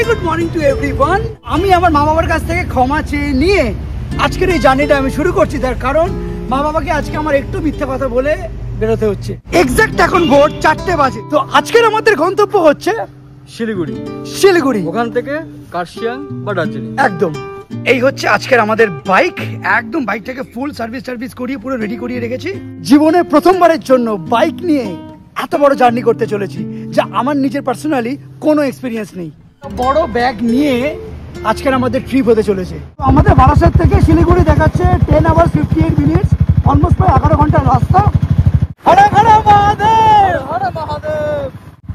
Very good morning to everyone. আমি আমার মা বাবার কাছ থেকে ক্ষমা চেয়ে নিয়ে আজকের এই জার্নিটা আমি শুরু করছি, তার কারণ মা বাবাকে আজকে আমার একটু মিথ্যা কথা বলে বেরোতে হচ্ছে। এক্সাক্ট এখন ভোর 4টে বাজে। তো আজকের আমাদের গন্তব্য হচ্ছে শিলিগুড়ি, ওখান থেকে কার্শিয়াং বা দার্জিলিং। একদম এই হচ্ছে আজকের আমাদের বাইক। একদম বাইকটাকে ফুল সার্ভিস করিয়ে পুরো রেডি করিয়ে রেখেছি। জীবনে প্রথমবারের জন্য বাইক নিয়ে এত বড় জার্নি করতে চলেছি, যা আমার নিজের পার্সোনালি কোনো এক্সপিরিয়েন্স নেই। বড় ব্যাগ নিয়ে আজকের আমাদের ট্রিপ হতে চলেছে। আমাদের বারাসাত থেকে শিলিগুড়ি দেখাচ্ছে 10 hours 58 minutes, অলমোস্ট প্রায় 11 ঘন্টার রাস্তা।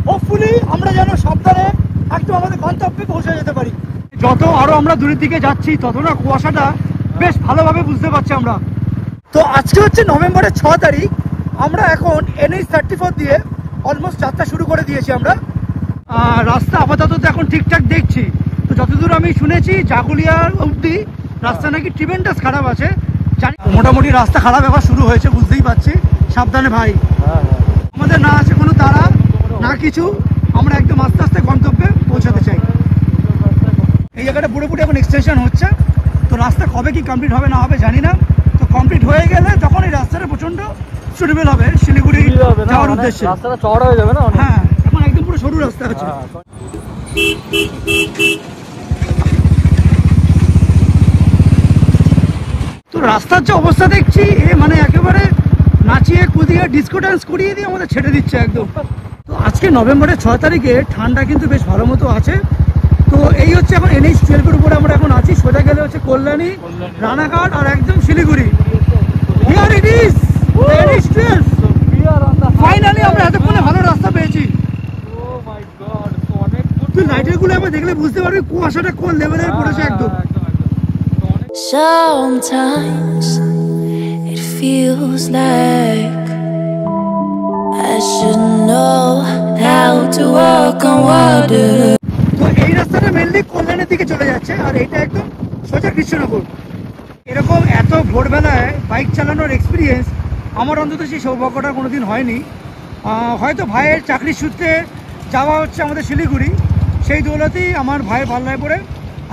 হোপফুলি আমরা যেন সাবধানে একদম আমাদের গন্তব্যে পৌঁছে যেতে পারি। যত আরো আমরা দূরের দিকে যাচ্ছি তত না কুয়াশাটা বেশ ভালোভাবে বুঝতে পারছি আমরা। তো আজকে হচ্ছে নভেম্বরের 6 তারিখ। আমরা এখন NH-34 দিয়ে অলমোস্ট যাত্রা শুরু করে দিয়েছি আমরা। রাস্তা আপাতত এখন ঠিকঠাক দেখছি। তো যতদূর আমি শুনেছি জাগুলিয়ার অবধি রাস্তা নাকি ট্রিমেন্ডাস খারাপ আছে। জানি মোটামুটি রাস্তা খারাপ এবার শুরু হয়েছে, বুঝতেই পারছি। সাবধানে ভাই, আমাদের না আছে কোনো তাড়া না কিছু, আমরা একদম আস্তে আস্তে গন্তব্যে পৌঁছাতে চাই। এই জায়গাটা পুরোপুরি এখন এক্সটেনশন হচ্ছে। তো রাস্তা কবে কি কমপ্লিট হবে না হবে জানি না। তো কমপ্লিট হয়ে গেলে তখন এই রাস্তাটা প্রচন্ড সুটেবল হবে শিলিগুড়ি যাওয়ার উদ্দেশ্যে। রাস্তাটা চওড়া হয়ে যাবে না? হ্যাঁ, এখন একদম পুরো সরু রাস্তা আছে। তো রাস্তার যে অবস্থা দেখছি, মানে একেবারে নাচিয়ে কুদিয়ে ডিস্কো ডান্স করিয়ে দিয়ে আমাদের ছেড়ে দিচ্ছে একদম। তো আজকে নভেম্বরের 6 তারিখে ঠান্ডা কিন্তু বেশ ভালো মতো আছে। তো এই হচ্ছে এখন NH-12 উপরে আমরা এখন আছি। সোজা গেলে হচ্ছে কল্যাণী, রানাঘাট আর একদম Siliguri. Here it is, NH-12। Finally আমরা এতক্ষণে ভালো রাস্তা পেয়েছি। তুই লাইটের গুলো আবার দেখলে বুঝতে পারবি কুয়াশাটা কোন লেভেলের পড়েছে একদম। Sometimes it feels like I should know how to walk on water. তো এই রাস্তাটা মেনলি কল্যাণের দিকে চলে যাচ্ছে, আর এটা একদম সোজা কৃষ্ণনগর। এরকম এত ভোরবেলায় বাইক চালানোর এক্সপিরিয়েন্স আমার অন্তত সেই সৌভাগ্যটা কোনোদিন হয়নি। হয়তো ভাইয়ের চাকরির সূত্রে যাওয়া হচ্ছে আমাদের শিলিগুড়ি, সেই দৌলতেই আমার ভাইয়ের পাল্লায় পড়ে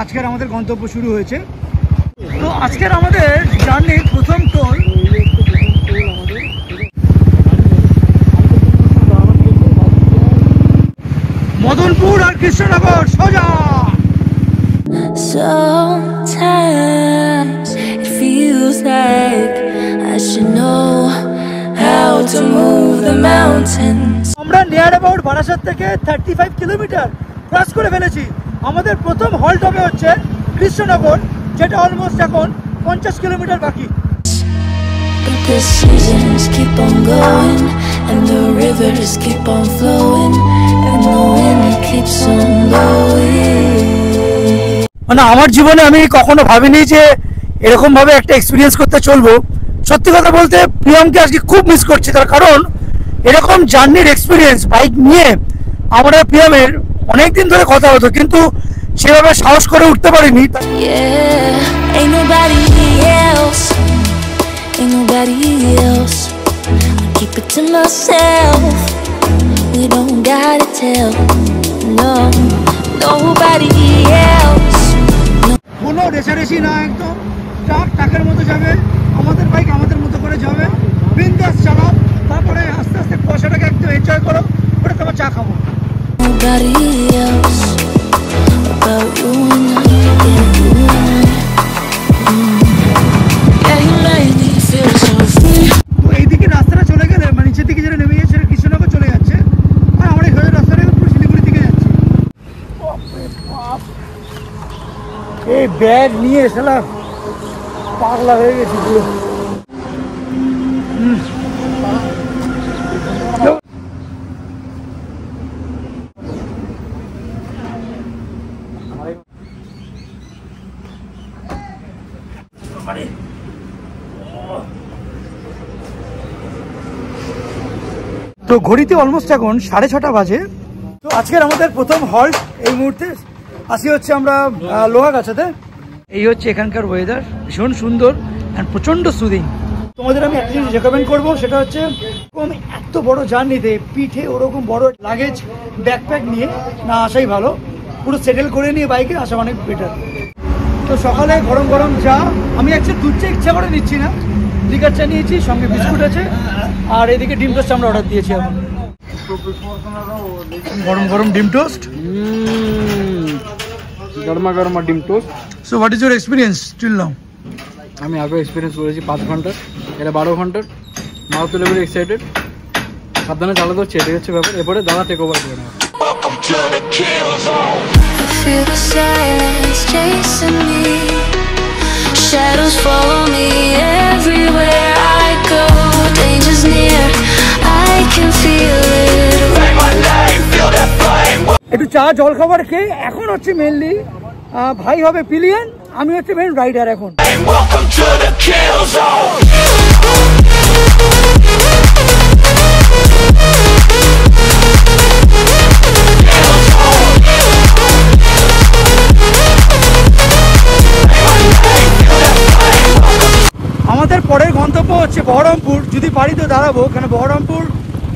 আজকের আমাদের গন্তব্য শুরু হয়েছে। তো আজকের আমাদের জার্নির প্রথম টোল মদনপুর আর কৃষ্ণনগর সোজা। Sometimes it feels like I should know how to move the mountains. আমরা নিয়ার অ্যাবাউট বারাসাত থেকে 35 কিলোমিটার ক্রস করে ফেলেছি। আমাদের প্রথম হল্ট হবে হচ্ছে কৃষ্ণনগর, যেটা অলমোস্ট এখন 50 কিলোমিটার বাকি। But the seasons keep on going and the rivers keep on flowing and the wind keeps on blowing. মানে আমার জীবনে আমি কখনো ভাবিনি যে এরকম ভাবে একটা এক্সপিরিয়েন্স করতে চলবো। সত্যি কথা বলতে প্রিয়মকে আজকে খুব মিস করছি, তার কারণ এরকম জার্নির এক্সপিরিয়েন্স বাইক নিয়ে আমরা প্রিয়মের অনেকদিন ধরে কথা হতো, কিন্তু সেভাবে সাহস করে উঠতে পারিনি। Yeah, ain't nobody else, ain't nobody else. I keep it to myself, we don't gotta tell, no, nobody else. কোনো রেশারেশি না, একদম টাকের মতো যাবে, আমাদের বাইক আমাদের মতো করে যাবে, বিন্দাস চালাও, তারপরে আস্তে আস্তে কুয়াশাটাকে একদম এনজয় করো, ওটা তোমার চা খাবো। Nobody else about you and I, yeah, you and I. Yeah, you made me feel so free. তো এইদিকে রাস্তাটা চলে গেলে মানে নিচের দিকে যেটা নেমে যাচ্ছে কৃষ্ণনগর চলে যাচ্ছে, আর আমরা এই রাস্তাটা পুরো শিলিগুড়ির দিকে যাচ্ছি। এই ব্যাগ নিয়ে শালা পাগলা হয়ে গেছি পুরো। তো ঘড়িতে অলমোস্ট এখন 6:30 বাজে। তো আজকের আমাদের প্রথম হল্ট এই মুহূর্তে আসি হচ্ছে আমরা লোহাগাছাতে। এই হচ্ছে এখানকার ওয়েদার, ভীষণ সুন্দর অ্যান্ড প্রচণ্ড সুদিং। তোমাদের আমি একটা জিনিস রেকমেন্ড করবো, সেটা হচ্ছে এত বড় জার্নিতে পিঠে ওরকম বড় লাগেজ ব্যাকপ্যাক নিয়ে না আসাই ভালো। পুরো সেটেল করে নিয়ে বাইকে আসা অনেক বেটার। তো সকালে গরম গরম চা, আমি অ্যাকচুয়ালি দুধ চা ইচ্ছা করে নিচ্ছি না, লিকার চা নিয়েছি, সঙ্গে বিস্কুট আছে, আর এদিকে ডিম টোস্ট আমরা অর্ডার দিয়েছি এখন। গরম গরম ডিম টোস্ট, গরমা গরমা ডিম toast. So what is your experience till now? আমি আগে এক্সপিরিয়েন্স করেছি 5 ঘন্টার, এটা 12 ঘন্টার। মাউথ লেভেল এক্সাইটেড, সাবধানে চালাতে হচ্ছে, এটাই হচ্ছে ব্যাপার। এরপরে দাদা টেক ওভার করে নেবে। I feel the silence chasing me. Shadows follow me everywhere I go. Danger's near, I can feel it. Write my name, feel that flame. একটু চা জল খাবার খেয়ে এখন হচ্ছে মেনলি ভাই হবে পিলিয়ন, আমি হচ্ছে মেন রাইডার এখন। Welcome to the kill zone. আমাদের পরের গন্তব্য হচ্ছে বহরমপুর, যদি পারি তো দাঁড়াবো, কারণ বহরমপুর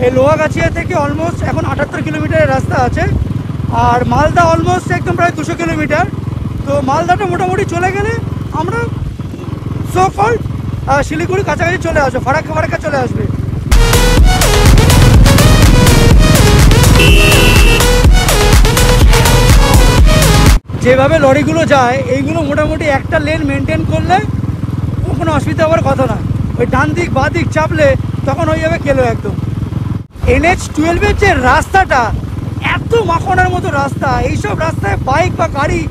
এই লোহাগাছিয়া থেকে অলমোস্ট এখন 78 কিলোমিটারের রাস্তা আছে, আর মালদা অলমোস্ট একদম প্রায় 200 কিলোমিটার। তো মালদাটা মোটামুটি চলে গেলে আমরা সো কল শিলিগুড়ি কাছাকাছি চলে আসবো, ফারাক্কা চলে আসবে। যেভাবে লরিগুলো যায় এইগুলো মোটামুটি একটা লেন মেনটেন করলে কোনো অসুবিধা হওয়ার কথা না, ওই ডান দিক বাঁ দিক চাপলে তখন হয়ে যাবে কেলো একদম। NH-12 যে রাস্তাটা এত মাখনের মতো রাস্তা, এইসব রাস্তায় বাইক বা গাড়ি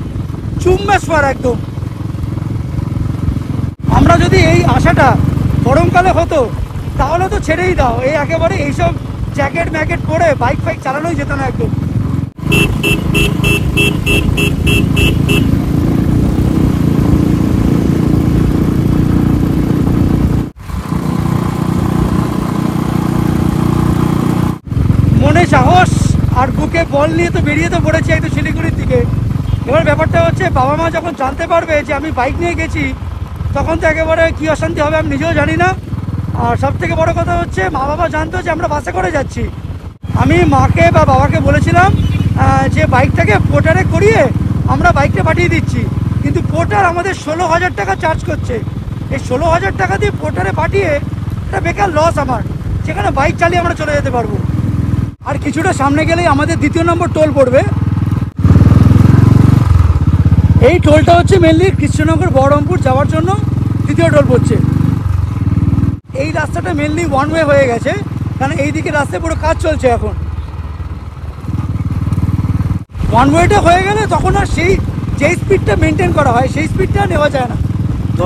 চুম্বেশ্বর একদম। আমরা যদি এই আশাটা গরমকালে হতো তাহলে তো ছেড়েই দাও, এই একেবারে এইসব জ্যাকেট ম্যাকেট পরে বাইক ফাইক চালানোই যেত না একদম। মনে সাহস আর বুকে বল নিয়ে তো বেরিয়ে তো পড়েছি একদম শিলিগুড়ির দিকে। এবার ব্যাপারটা হচ্ছে বাবা মা যখন জানতে পারবে যে আমি বাইক নিয়ে গেছি তখন তো একেবারে কী অশান্তি হবে আমি নিজেও জানি না। আর সব থেকে বড়ো কথা হচ্ছে মা বাবা জানতো যে আমরা বাসে করে যাচ্ছি। আমি মাকে বা বাবাকে বলেছিলাম যে বাইকটাকে পোর্টারে করিয়ে আমরা বাইকটা পাঠিয়ে দিচ্ছি, কিন্তু পোর্টার আমাদের 16,000 টাকা চার্জ করছে। এই 16,000 টাকা দিয়ে পোর্টারে পাঠিয়ে এটা বেকার লস আমার, সেখানে বাইক চালিয়ে আমরা চলে যেতে পারবো। আর কিছুটা সামনে গেলেই আমাদের 2 নম্বর টোল পড়বে। এই টোলটা হচ্ছে মেনলি কৃষ্ণনগর বহরমপুর যাওয়ার জন্য 2য় টোল পড়ছে। এই রাস্তাটা মেনলি ওয়ান ওয়ে হয়ে গেছে, কারণ এই দিকে রাস্তায় পুরো কাজ চলছে এখন। ওয়ান ওয়েটা হয়ে গেলে তখন আর সেই যেই স্পিডটা মেনটেন করা হয় সেই স্পিডটা নেওয়া যায় না, তো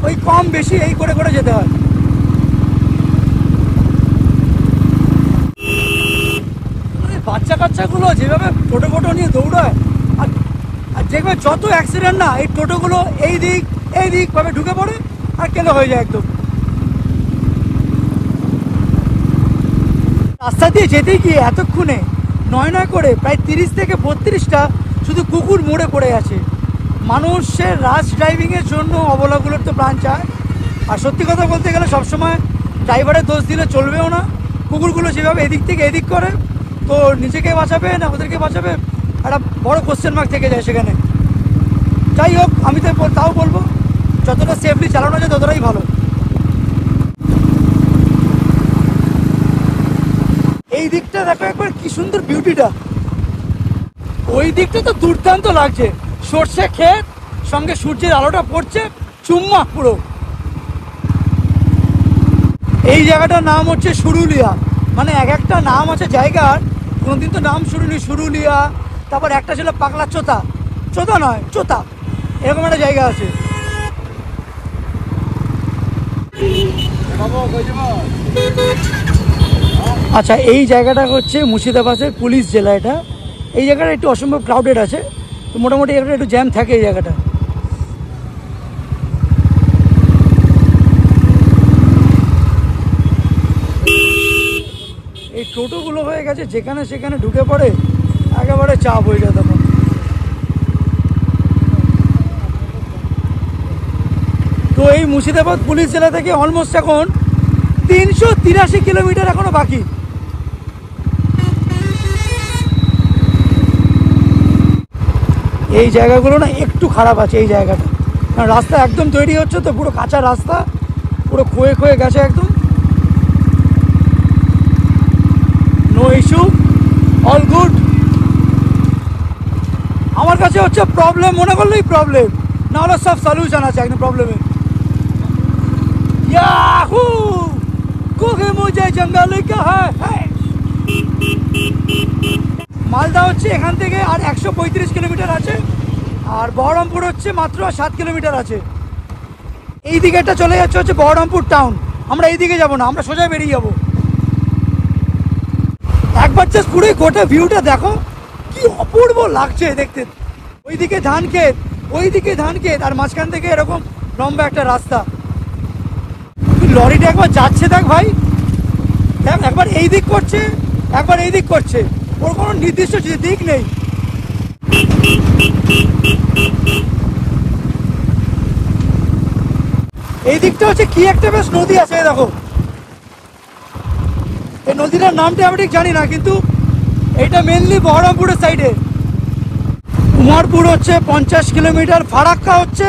ওই কম বেশি এই করে করে যেতে হয়। বাচ্চা কাচ্চাগুলো যেভাবে টোটো নিয়ে দৌড়ায়, আর যেভাবে যত অ্যাক্সিডেন্ট না, এই টোটোগুলো এই দিক ভাবে ঢুকে পড়ে আর কেলো হয়ে যায় একদম। রাস্তা দিয়ে যেতে গিয়ে এতক্ষণে নয় করে প্রায় 30 থেকে 32টা শুধু কুকুর মরে পড়ে আছে। মানুষের রাশ ড্রাইভিংয়ের জন্য অবলাগুলোর তো প্রাণ চায়। আর সত্যি কথা বলতে গেলে সবসময় ড্রাইভারের দোষ দিলে চলবেও না। কুকুরগুলো যেভাবে এদিক থেকে এদিক করে, তো নিজেকে বাঁচাবে না ওদেরকে বাঁচাবে, একটা বড় কোশ্চেন মার্ক থেকে যায় সেখানে। যাই হোক, আমি তো তাও বলবো যতটা সেফলি চালানো যায় ততটাই ভালো। এই দিকটা দেখো একবার কি সুন্দর বিউটিটা, ওই দিকটা তো দুর্দান্ত লাগছে। সর্ষে ক্ষেত, সঙ্গে সূর্যের আলোটা পড়ছে, চুম্মা পুরো। এই জায়গাটার নাম হচ্ছে সুরুলিয়া, মানে এক একটা নাম আছে জায়গার, কোনোদিন তো নাম শুনিনি। সুরুলিয়া, তারপর একটা ছিল পাগলা চোতা, চোতা নয় চোতা, এরকম একটা জায়গা আছে। আচ্ছা, এই জায়গাটা হচ্ছে মুর্শিদাবাদের পুলিশ জেলা। এটা এই জায়গাটা একটু অসম্ভব ক্রাউডেড আছে, তো মোটামুটি একটা একটু জ্যাম থাকে এই জায়গাটা। এই টোটোগুলো হয়ে গেছে যেখানে সেখানে ঢুকে পড়ে, একেবারে চাপ হয়ে যায় তখন। তো এই মুর্শিদাবাদ পুলিশ জেলা থেকে অলমোস্ট এখন 383 কিলোমিটার এখনো বাকি। এই জায়গাগুলো না একটু খারাপ আছে, এই জায়গাটা, কারণ রাস্তা একদম তৈরি হচ্ছে তো, পুরো কাঁচা রাস্তা, পুরো ক্ষয়ে ক্ষয়ে গেছে একদম। No issue, all good. আমার কাছে হচ্ছে প্রবলেম মনে করলেই প্রবলেম, না হলে সব সলিউশন আছে একদম প্রবলেমে। ইয়াহু কোকে মুঝে জঙ্গল কাহা হ্যায়। মালদা হচ্ছে এখান থেকে আর 135 কিলোমিটার আছে, আর বহরমপুর হচ্ছে মাত্র 7 কিলোমিটার আছে। এই দিকেটা চলে যাচ্ছে হচ্ছে বহরমপুর টাউন। আমরা এই দিকে যাবো না, আমরা সোজা বেরিয়ে যাবো। একবার জাস্ট পুরো গোটা ভিউটা দেখো, কি অপূর্ব লাগছে দেখতে। ওইদিকে ধান ক্ষেত, ওইদিকে ধান ক্ষেত, আর মাঝখান থেকে এরকম লম্বা একটা রাস্তা। লরিটা একবার যাচ্ছে দেখ ভাই, দেখ, একবার এই দিক করছে, একবার এই দিক করছে, ওর কোনো নির্দিষ্ট দিক নেই। এই দিকটা হচ্ছে কি একটা বেশ নদী আছে, দেখো। এই নদীটার নামটা আমি ঠিক জানি না, কিন্তু এইটা মেনলি বহরমপুরের সাইডে। উমারপুর হচ্ছে 50 কিলোমিটার, ফারাক্কা হচ্ছে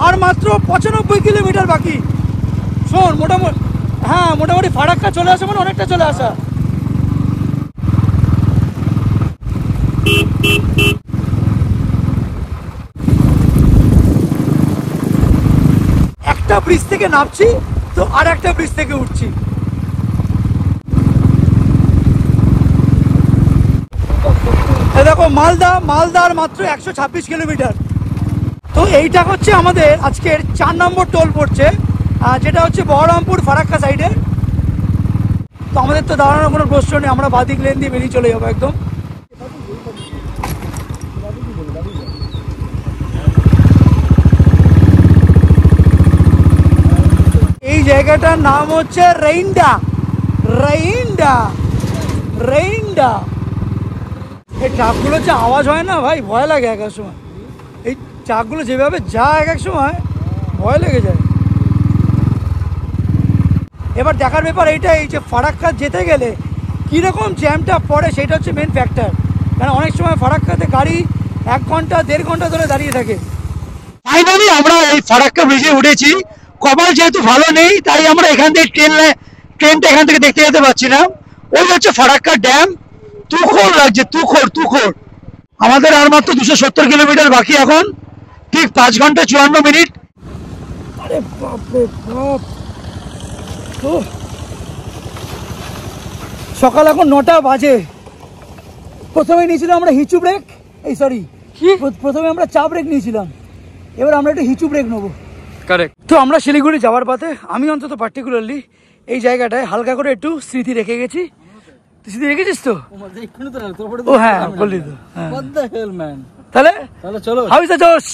আর মাত্র 95 কিলোমিটার বাকি। শোন, মোটামুটি, হ্যাঁ মোটামুটি ফারাক্কা চলে আসা মানে অনেকটা চলে আসা। একটা ব্রিজ থেকে নামছি তো আর একটা ব্রিজ থেকে উঠছি। দেখো মালদার মাত্র 126 কিলোমিটার। তো এইটা হচ্ছে আমাদের আজকের 4 নম্বর টোল পড়ছে, যেটা হচ্ছে বহরমপুর ফারাক্কা সাইডে। তো আমাদের তো দাঁড়ানোর কোনো প্রশ্ন নেই, আমরা বাদিক লেন দিয়ে বেরিয়ে চলে যাবো একদম। এই জায়গাটার নাম হচ্ছে রেইনডা। এই ট্রাকগুলো যে আওয়াজ হয় না ভাই, ভয় লাগে এক এক সময়। এই ট্রাকগুলো যেভাবে যায় এক এক সময় ভয় লেগে যায়। এবার দেখার ব্যাপার এইটাই যে ফারাক্কা যেতে গেলে কীরকম জ্যামটা পড়ে, সেটা হচ্ছে মেন ফ্যাক্টর। কারণ অনেক সময় ফারাক্কাতে গাড়ি 1 ঘন্টা 1.5 ঘন্টা ধরে দাঁড়িয়ে থাকে। ফাইনালি আমরা এই ফারাক্কা ব্রিজে উঠেছি। কপাল যেহেতু ভালো নেই, তাই আমরা এখান থেকে ট্রেনটা এখান থেকে দেখতে যেতে পারছি না। ওই হচ্ছে ফারাক্কা ড্যাম। তুখোর লাগছে, তুখোর। আমাদের আর মাত্র 270 কিলোমিটার বাকি, এখন ঠিক 5 ঘন্টা 54 মিনিট। আরে বাপরে বাপ, সকাল এখন 9টা বাজে। প্রথমে নিয়েছিলাম আমরা হিচু ব্রেক, প্রথমে আমরা চা ব্রেক নিয়েছিলাম, এবার আমরা একটু হিচু ব্রেক নেবো। কারেক্ট। তো আমরা শিলিগুড়ি যাওয়ার পথে আমি অন্তত পার্টিকুলারলি এই জায়গাটায় হালকা করে একটু স্মৃতি রেখে গেছি। স্মৃতি রেখেছিস তো? ও হ্যাঁ বললি তো। তাহলে চলো, how is the josh?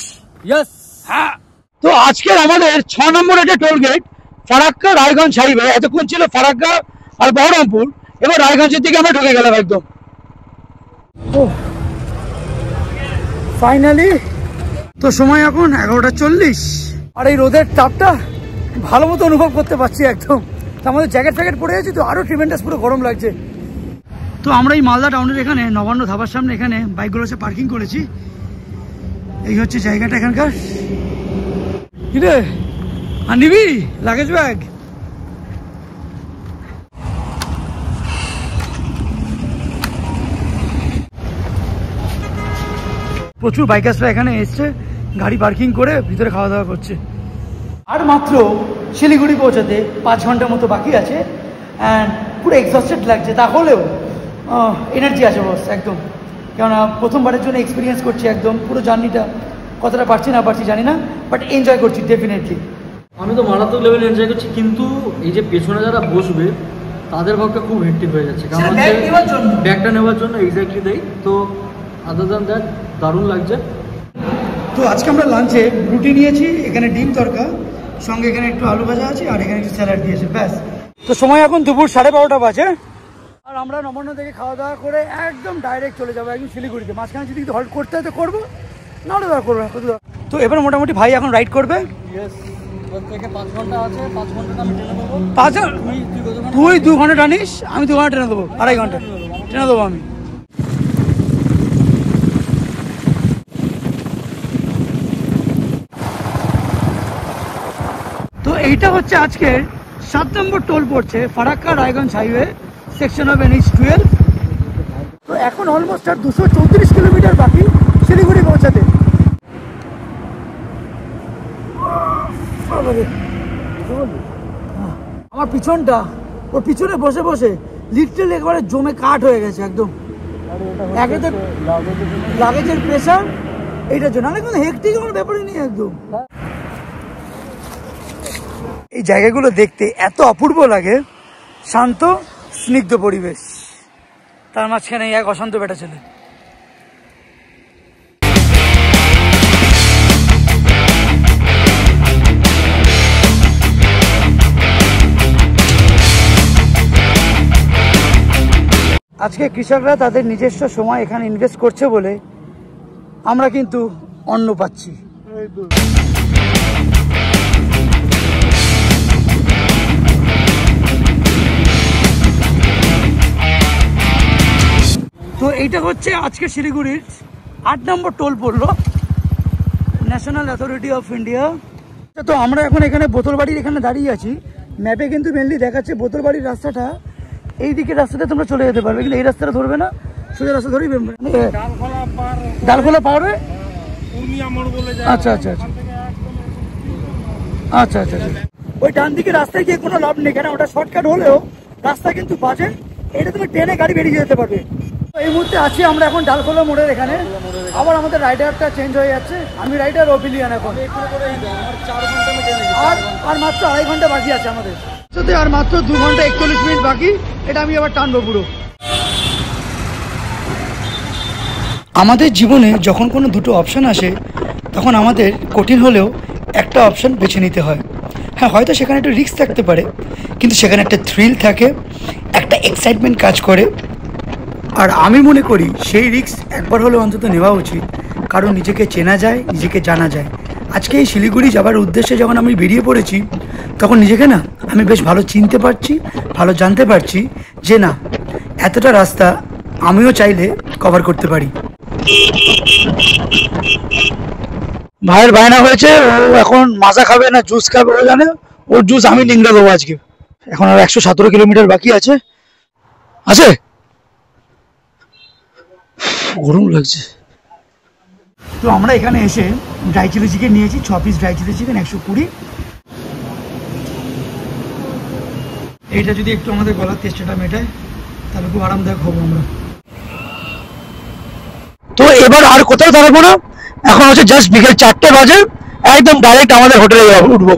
Yes. হ্যাঁ, তো আজকের আমাদের 6 নম্বর একটা toll gate Farakka Raiganj highway. এতক্ষণ ছিল ফারাক্কা আর বহরমপুর, এবার রায়গঞ্জের দিকে আমরা ঢুকে গেলাম একদম। ও ফাইনালি। তো সময় এখন 11:40, আর এই রোদের তাপটা ভালো মতো অনুভব করতে পারছি একদম। তো আমাদের জ্যাকেট ফ্যাকেট পরে আছি তো আরো ট্রিমেন্ডাস, পুরো গরম লাগছে। তো আমরা এই মালদা টাউনের এখানে নবান্ন ধাবার সামনে এখানে বাইকগুলো এসে পার্কিং করেছি। এই হচ্ছে জায়গাটা এখানকার। কি রে, আর নিবি লাগেজ ব্যাগ? প্রচুর বাইকার্সরা এখানে এসছে, গাড়ি পার্কিং করে ভিতরে খাওয়া দাওয়া করছে। আর মাত্র শিলিগুড়ি পৌঁছাতে 5 ঘন্টা মতো বাকি আছে। অ্যান্ড পুরো এক্সস্টেড লাগছে, তাহলেও এনার্জি আছে বস একদম। কেননা প্রথমবারের জন্য এক্সপিরিয়েন্স করছি একদম পুরো জার্নিটা। কতটা পারছি না পারছি জানি না, বাট এনজয় করছি ডেফিনেটলি। আমি তো মারাত্মক লেভেলে এনজয় করছি, কিন্তু এই যে পেছনে যারা বসবে তাদের পক্ষে খুব হেক্টিক হয়ে যাচ্ছে, কারণ ব্যাগটা নেওয়ার জন্য এক্স্যাক্টলি দেয়। তো আদার দ্যান দ্যাট দারুণ লাগছে। তো আজকে আমরা লাঞ্চে রুটি নিয়েছি, এখানে ডিম তড়কা, সঙ্গে এখানে একটু আলু ভাজা আছে, আর এখানে একটু স্যালাড দিয়েছে, ব্যাস। তো সময় এখন দুপুর 12:30 বাজে, আর আমরা নবান্ন থেকে খাওয়া দাওয়া করে একদম ডাইরেক্ট চলে যাবো একদম শিলিগুড়িতে। মাঝখানে যদি হল্ট করতে হয় তো করবো, নাহলে দরকার করবো না। তো এবার মোটামুটি ভাই এখন রাইড করবে। 5 ঘন্টা আছে, 5 ঘন্টা আমি ট্রেনে দেবো। তুই 2 ঘন্টা টানিস, আমি 2 ঘন্টা ট্রেনে দেবো, 2.5 ঘন্টা ট্রেনে দেবো আমি। এটা হচ্ছে আজকের 7 নম্বর টোল পড়ছে Farakka Raiganj highway section of NH-12। তো এখন অলমোস্ট আর 234 কিলোমিটার বাকি শিলিগুড়ি পৌঁছাতে। আমার পিছনটা ওর পিছনে বসে বসে লিটারালি একেবারে জমে কাঠ হয়ে গেছে একদম। লাগেজের প্রেশার এইটার জন্য অনেক হেক্টিক আমার ব্যাপারই নেই একদম। এই জায়গাগুলো দেখতে এত অপূর্ব লাগে, শান্ত স্নিগ্ধ পরিবেশ, তার মাঝখানে এক অশান্ত বেটা ছেলে। আজকে কৃষকরা তাদের নিজস্ব সময় এখানে ইনভেস্ট করছে বলে আমরা কিন্তু অন্ন পাচ্ছি। তো এইটা হচ্ছে আজকে শিলিগুড়ির 8 নম্বর টোল পড়লো, ন্যাশনাল অথরিটি অফ ইন্ডিয়া। তো আমরা এখন এখানে বোতলবাড়ির এখানে দাঁড়িয়ে আছি। ম্যাপে কিন্তু মেনলি দেখাচ্ছে বোতলবাড়ির রাস্তাটা এই দিকের রাস্তাতে তোমরা চলে যেতে পারবে, কিন্তু এই রাস্তাটা ধরবে না, সোজা রাস্তা ধরেই ডালখোলা পার হয়ে। আচ্ছা আচ্ছা আচ্ছা আচ্ছা আচ্ছা আচ্ছা ওই ডান দিকে রাস্তায় গিয়ে কোনো লাভ নেই, কেন ওটা শর্টকাট হলেও রাস্তা কিন্তু বাজে। এটা তুমি ট্রেনে গাড়ি বেরিয়ে যেতে পারবে। এই মুহূর্তে আছি আমরা এখন ডালখোলা মোড়ের এখানে। আবার আমাদের রাইডারটা চেঞ্জ হয়ে যাচ্ছে, আমি রাইডার ও পিলিয়ান এখন। আর মাত্র 2.5 ঘন্টা বাকি আছে আমাদের, আর মাত্র 2 ঘন্টা 41 মিনিট বাকি। এটা আমি আবার টানবো পুরো। আমাদের জীবনে যখন কোনো দুটো অপশান আসে তখন আমাদের কঠিন হলেও একটা অপশান বেছে নিতে হয়। হ্যাঁ, হয়তো সেখানে একটু রিস্ক থাকতে পারে, কিন্তু সেখানে একটা থ্রিল থাকে, একটা এক্সাইটমেন্ট কাজ করে। আর আমি মনে করি সেই রিস্ক একবার হলেও অন্তত নেওয়া উচিত, কারণ নিজেকে চেনা যায়, নিজেকে জানা যায়। আজকে এই শিলিগুড়ি যাবার উদ্দেশ্যে যখন আমি বেরিয়ে পড়েছি তখন নিজেকে না আমি বেশ ভালো চিনতে পারছি, ভালো জানতে পারছি যে না, এতটা রাস্তা আমিও চাইলে কভার করতে পারি। ভাইয়ের বায়না হয়েছে, ও এখন মাজা খাবে না জুস খাবে, ও জানে ওর জুস আমি নিংড়া দেবো আজকে। এখন আর 117 কিলোমিটার বাকি আছে। গরম লাগছে। তো আমরা এখানে এসে ড্রাই চিলি চিকেন নিয়েছি, 6 পিস ড্রাই চিলি চিকেন 120। এইটা যদি একটু আমাদের গলার তেষ্টাটা মেটায় তাহলে খুব আরামদায়ক হবো আমরা। তো এবার আর কোথাও দাঁড়াবো না, এখন হচ্ছে জাস্ট বিকেল 4টে বাজে, একদম ডাইরেক্ট আমাদের হোটেলে উঠবো।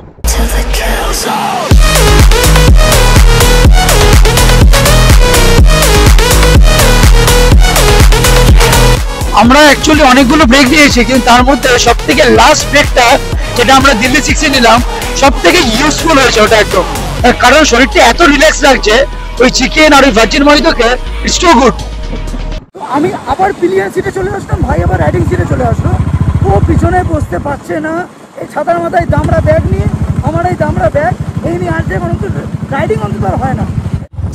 আমরা অ্যাকচুয়ালি অনেকগুলো ব্রেক দিয়েছি, কিন্তু তার মধ্যে সব থেকে লাস্ট ব্রেকটা যেটা আমরা দিল্লি 6-এ নিলাম, সব থেকে ইউজফুল হয়েছে ওটা একদম। কারণ শরীরটা এত রিল্যাক্স লাগছে ওই চিকেন আর ওই ভার্জিন মহিতোকে, ইটস টু গুড। আমি আবার পিলিয়ান সিটে চলে আসলাম, ভাই আবার রাইডিং সিটে চলে আসলো। ও পিছনে বসতে পারছে না, এই ছাতার মাথায় দামড়া ব্যাগ নিয়ে, আমার এই দামড়া ব্যাগ এই নিয়ে আসছে, অন্তত রাইডিং অন্তত আর হয় না।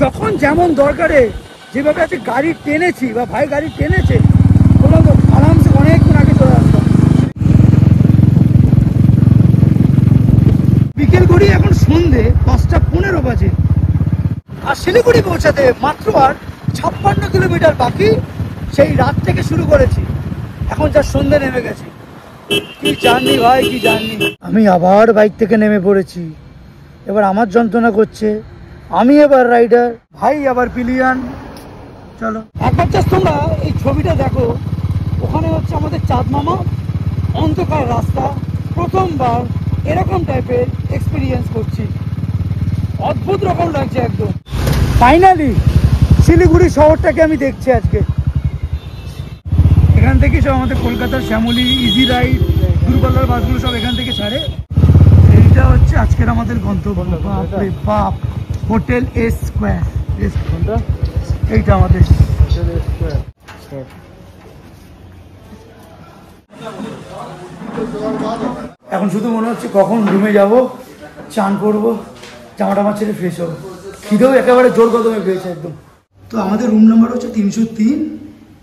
যখন যেমন দরকারে যেভাবে আছে গাড়ি টেনেছি বা ভাই গাড়ি টেনেছে, বললাম তো আরামসে অনেকক্ষণ আগে চলে আসতাম। বিকেল করি এখন সন্ধে 5:15 বাজে, আর শিলিগুড়ি পৌঁছাতে মাত্র আর 56 কিলোমিটার বাকি। সেই রাত থেকে শুরু করেছি, এখন যা সন্ধে নেমে গেছে। কি জার্নি ভাই, কি জার্নি। আমি আবার বাইক থেকে নেমে পড়েছি, এবার আমার যন্ত্রণা করছে। আমি এবার রাইডার, ভাই আবার পিলিয়ান। চলো একবার জাস্ট তোমরা এই ছবিটা দেখো। ওখানে হচ্ছে আমাদের চাঁদ মামা, অন্ধকার রাস্তা, প্রথমবার এরকম টাইপের এক্সপিরিয়েন্স করছি, অদ্ভুত রকম লাগছে একদম। ফাইনালি শিলিগুড়ি শহরটাকে আমি দেখছি আজকে। এখান থেকে সব আমাদের কলকাতার শ্যামলী, ইজি রাইড, দূরপাল্লার বাসগুলো সব এখান থেকে ছাড়ে। এইটা হচ্ছে আজকের আমাদের গন্তব্য। বাপরে বাপ, হোটেল এস স্কোয়ার। এইটা আমাদের এখন শুধু মনে হচ্ছে কখন রুমে যাব, চান করবো, জামাটা আমার ছেড়ে ফ্রেশ হবো। খিদেও একেবারে জোর কদমে পেয়েছে একদম। তো আমাদের রুম নাম্বার হচ্ছে 303।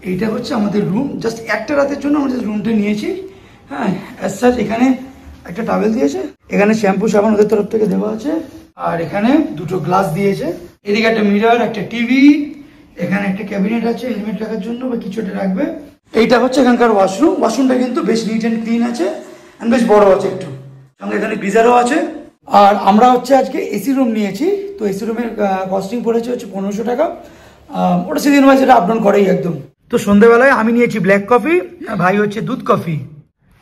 এইটা হচ্ছে আমাদের রুম। জাস্ট একটা রাতের জন্য আমরা রুমটা নিয়েছি। হ্যাঁ, অ্যাজ সাচ এখানে একটা টাওয়েল দিয়েছে, এখানে শ্যাম্পু সাবান ওদের তরফ থেকে দেওয়া আছে, আর এখানে দুটো গ্লাস দিয়েছে, এদিকে একটা মিরর, একটা টিভি, এখানে একটা ক্যাবিনেট আছে হেলমেট রাখার জন্য বা কিছু একটা রাখবে। এইটা হচ্ছে এখানকার ওয়াশরুম। ওয়াশরুমটা কিন্তু বেশ নিট অ্যান্ড ক্লিন আছে, আর বেশ বড় আছে একটু, সঙ্গে এখানে গিজারও আছে। আর আমরা হচ্ছে আজকে এসি রুম নিয়েছি, তো এসি রুমের কস্টিং পড়েছে হচ্ছে 1500 টাকা। ওটা সিজন ওয়াইজ এটা আপ ডাউন করেই একদম। তো সন্ধ্যেবেলায় আমি নিয়েছি ব্ল্যাক কফি, ভাই হচ্ছে দুধ কফি।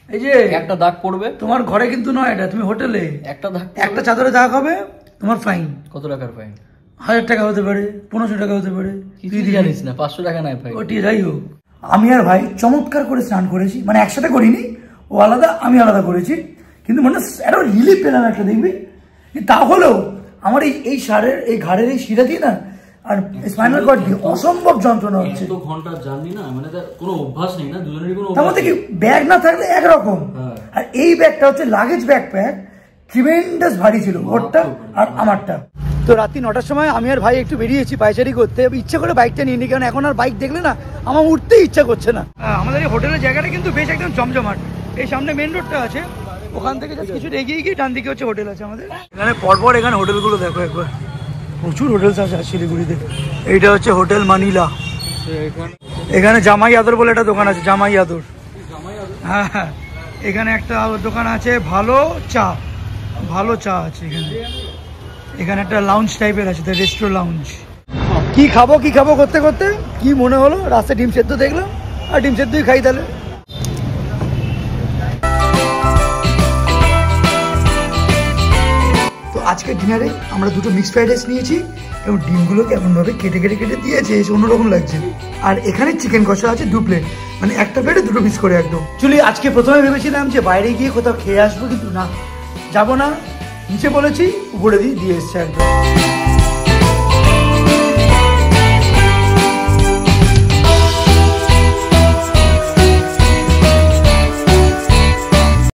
এই যে একটা দাগ পড়বে, তোমার ঘরে কিন্তু নয়, এটা তুমি হোটেলে একটা দাগ, একটা চাদরে দাগ হবে, তোমার ফাইন। কত টাকার ফাইন? 1000 টাকা হতে পারে, 1500 টাকা হতে পারে, তুই জানিস না, 500 টাকা নাই ভাই। ওটি যাই হোক, আমি আর ভাই চমৎকার করে স্নান করেছি, মানে একসাথে করিনি, ও আলাদা আমি আলাদা করেছি, কিন্তু মানে একটা রিলিফ পেলাম একটা, দেখবি তাহলেও আমার এই সারের এই ঘাড়ের এই শিরা দিয়ে না আর স্পাইনাল কর্ড দিয়ে অসম্ভব যন্ত্রণা হচ্ছে। এত ঘন্টা জার্নি না, মানে তার কোনো অভ্যাস নেই না, দুজনেরই কোনো তার মধ্যে কি ব্যাগ না থাকলে একরকম, আর এই ব্যাগটা হচ্ছে লাগেজ ব্যাকপ্যাক, ট্রিমেন্ডাস ভারী ছিল ওরটা আর আমারটা। তো রাত্রি 9টার সময় আমি আর ভাই একটু বেরিয়েছি পায়চারি করতে, ইচ্ছা করে বাইকটা নিয়ে নি, কারণ এখন আর বাইক দেখলে না আমার উঠতে ইচ্ছা করছে না। আমাদের এই হোটেলের জায়গাটা কিন্তু বেশ একদম জমজমাট, এই সামনে মেন রোডটা আছে, ওখান থেকে জাস্ট কিছু এগিয়ে গিয়ে ডান দিকে হচ্ছে হোটেল আছে আমাদের। এখানে পরপর এখানে হোটেলগুলো দেখো একবার, প্রচুর হোটেলস আছে শিলিগুড়িতে। এইটা হচ্ছে হোটেল মানিলা, এখানে জামাই আদর বলে একটা দোকান আছে, জামাই আদর। হ্যাঁ হ্যাঁ, এখানে একটা দোকান আছে, ভালো চা আছে এখানে। এখানে একটা লাউঞ্জ টাইপের আছে, রেস্ট্রো লাউঞ্জ। কি খাবো করতে করতে কি মনে হলো, রাস্তায় ডিম সেদ্ধ দেখলাম, আর ডিম সেদ্ধই খাই তাহলে। তো আজকে ডিনারে আমরা দুটো মিক্স ফ্রাইড রাইস নিয়েছি, এবং ডিমগুলোকে এমনভাবে কেটে দিয়েছে, অন্যরকম লাগছে। আর এখানে চিকেন কষা আছে 2 প্লেট, মানে একটা প্লেটে দুটো মিক্স করে একদম। চলি আজকে প্রথমে ভেবেছিলাম যে বাইরে গিয়ে কোথাও খেয়ে আসবো, কিন্তু না, যাবো না, নিচে বলেছি উপরে দিয়ে এসছে একদম।